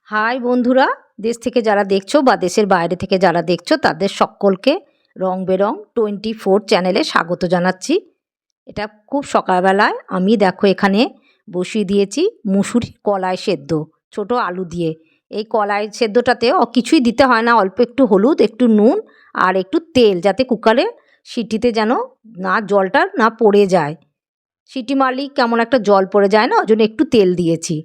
High বন্ধুরা, দেশ থেকে যারা দেখছো বা দেশের বাইরে থেকে যারা দেখছো তাদের সকলকে রং বেরং 24 চ্যানেলে স্বাগত জানাচ্ছি। এটা খুব সকালবেলায় আমি দেখো এখানে বসিয়ে দিয়েছি মুসুরি কলাই সেদ্ধ ছোট আলু দিয়ে। এই কলাই সেদ্ধটাতে কিছুই দিতে হয় না, অল্প একটু হলুদ, একটু নুন আর একটু তেল, যাতে কুকারে সিটিতে যেন না জলটা না পড়ে যায়। সিটি মারলেই কেমন একটা জল পড়ে যায় না, ওই জন্য একটু তেল দিয়েছি।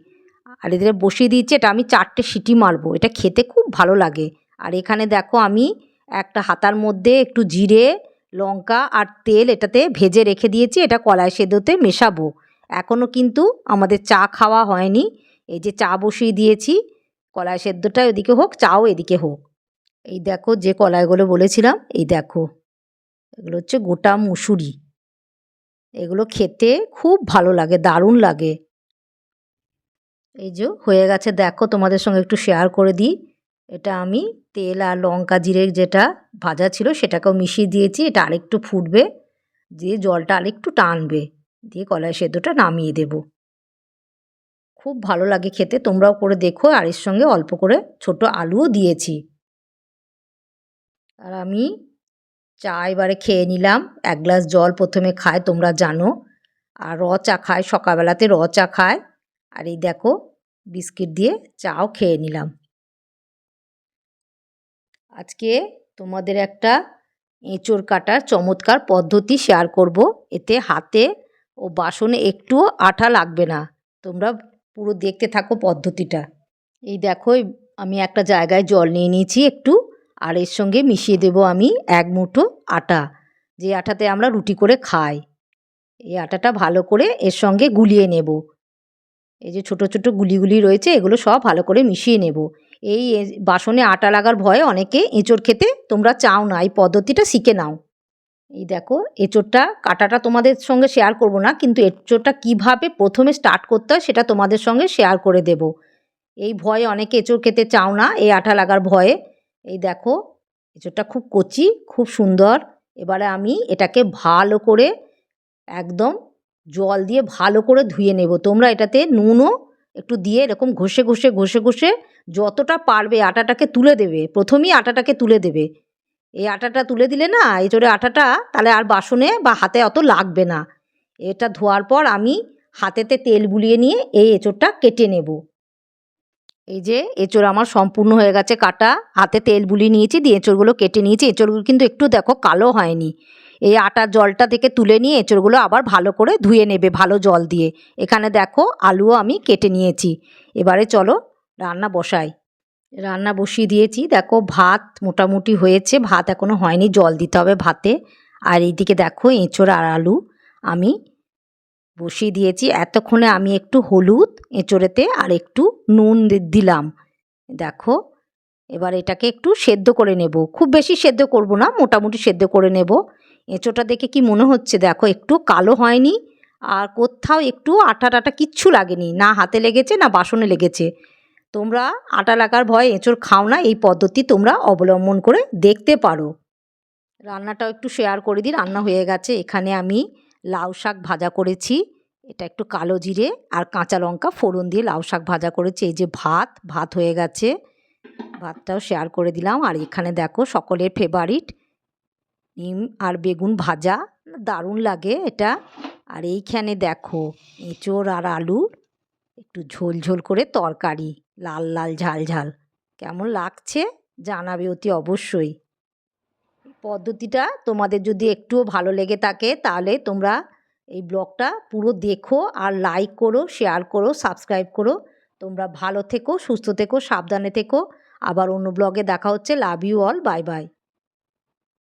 আর এদের বসিয়ে দিয়েছি, এটা আমি 4টে সিটি মারবো। এটা খেতে খুব ভালো লাগে। আর এখানে দেখো আমি একটা হাতার মধ্যে একটু জিরে, লঙ্কা আর তেল এটাতে ভেজে রেখে দিয়েছি, এটা কলাই সেদ্ধতে মেশাবো। এখনও কিন্তু আমাদের চা খাওয়া হয়নি। এই যে চা বসিয়ে দিয়েছি, কলাই সেদ্ধটা ওদিকে হোক, চাও এদিকে হোক। এই দেখো যে কলাইগুলো বলেছিলাম, এই দেখো এগুলো হচ্ছে গোটা মুসুরি। এগুলো খেতে খুব ভালো লাগে, দারুণ লাগে। এই যে হয়ে গেছে, দেখো তোমাদের সঙ্গে একটু শেয়ার করে দিই। এটা আমি তেল আর লঙ্কা জিরে যেটা ভাজা ছিল সেটাকেও মিশিয়ে দিয়েছি। এটা আরেকটু ফুটবে, দিয়ে জলটা আরেকটু টানবে, দিয়ে কলাই সেদ্ধটা নামিয়ে দেব। খুব ভালো লাগে খেতে, তোমরাও করে দেখো। আর এর সঙ্গে অল্প করে ছোট আলুও দিয়েছি। আর আমি চা এবারে খেয়ে নিলাম। 1 গ্লাস জল প্রথমে খায়, তোমরা জানো। আর চা খায়, সকালবেলাতে চা খায়। আর এই দেখো বিস্কিট দিয়ে চাও খেয়ে নিলাম। আজকে তোমাদের একটা এঁচোড় কাটার চমৎকার পদ্ধতি শেয়ার করব। এতে হাতে ও বাসনে একটুও আঠা লাগবে না। তোমরা পুরো দেখতে থাকো পদ্ধতিটা। এই দেখো আমি একটা জায়গায় জল নিয়ে নিয়েছি একটু, আর এর সঙ্গে মিশিয়ে দেব আমি 1 মুঠো আটা, যে আটাতে আমরা রুটি করে খাই। এই আটাটা ভালো করে এর সঙ্গে গুলিয়ে নেব। এই যে ছোট ছোট গুলি রয়েছে, এগুলো সব ভালো করে মিশিয়ে নেব। এই বাসনে আটা লাগার ভয়ে অনেকে এঁচোড় খেতে তোমরা চাও না, এই পদ্ধতিটা শিখে নাও। এই দেখো এঁচোড়টা কাটাটা তোমাদের সঙ্গে শেয়ার করব না, কিন্তু এঁচোড়টা কীভাবে প্রথমে স্টার্ট করতে হয় সেটা তোমাদের সঙ্গে শেয়ার করে দেব। এই ভয়ে অনেকে এঁচোড় খেতে চাও না, এই আটা লাগার ভয়ে। এই দেখো এঁচোড়টা খুব কচি, খুব সুন্দর। এবারে আমি এটাকে ভালো করে একদম জল দিয়ে ভালো করে ধুয়ে নেব। তোমরা এটাতে নুনও একটু দিয়ে এরকম ঘষে ঘষে ঘষে ঘষে যতটা পারবে আটাটাকে তুলে দেবে। প্রথমেই আটাটাকে তুলে দেবে। এই আটাটা তুলে দিলে না, এঁচোড়ে আটাটা তাহলে আর বাসনে বা হাতে অত লাগবে না। এটা ধোয়ার পর আমি হাতেতে তেল বুলিয়ে নিয়ে এই এঁচোড়টা কেটে নেব। এই যে এঁচোড় আমার সম্পূর্ণ হয়ে গেছে কাটা, হাতে তেল বুলিয়ে নিয়েছি, দিয়ে এঁচোড়গুলো কেটে নিয়েছি। এঁচোড়গুলো কিন্তু একটু দেখো কালো হয়নি। এই আটার জলটা থেকে তুলে নিয়ে এঁচোড়গুলো আবার ভালো করে ধুয়ে নেবে ভালো জল দিয়ে। এখানে দেখো আলুও আমি কেটে নিয়েছি। এবারে চলো রান্না বসাই। রান্না বসিয়ে দিয়েছি, দেখো ভাত মোটামুটি হয়েছে, ভাত এখনও হয়নি, জল দিতে হবে ভাতে। আর এইদিকে দেখো এঁচোড় আর আলু আমি বসিয়ে দিয়েছি। এতক্ষণে আমি একটু হলুদ এঁচোড়েতে আর একটু নুন দিলাম। দেখো এবার এটাকে একটু সেদ্ধ করে নেব। খুব বেশি সেদ্ধ করব না, মোটামুটি সেদ্ধ করে নেব। এঁচোড়টা দেখে কি মনে হচ্ছে, দেখো একটু কালো হয়নি, আর কোথাও একটু আটা টাটা কিচ্ছু লাগেনি, না হাতে লেগেছে না বাসনে লেগেছে। তোমরা আটা লাগার ভয়ে এঁচোড় খাও না, এই পদ্ধতি তোমরা অবলম্বন করে দেখতে পারো। রান্নাটাও একটু শেয়ার করে দিই। রান্না হয়ে গেছে। এখানে আমি লাউ শাক ভাজা করেছি। এটা একটু কালো জিরে আর কাঁচা লঙ্কা ফোড়ন দিয়ে লাউ শাক ভাজা করেছি। এই যে ভাত হয়ে গেছে, ভাতটাও শেয়ার করে দিলাম। আর এখানে দেখো সকলের ফেভারিট ডিম আর বেগুন ভাজা, দারুণ লাগে এটা। আর এইখানে দেখো এঁচোড় আর আলুর একটু ঝোল ঝোল করে তরকারি, লাল লাল ঝাল ঝাল। কেমন লাগছে জানাবে অতি অবশ্যই। পদ্ধতিটা তোমাদের যদি একটুও ভালো লেগে থাকে তাহলে তোমরা এই ব্লগটা পুরো দেখো, আর লাইক করো, শেয়ার করো, সাবস্ক্রাইব করো। তোমরা ভালো থেকো, সুস্থ থেকো, সাবধানে থেকো। আবার অন্য ব্লগে দেখা হচ্ছে। Love you all, bye by.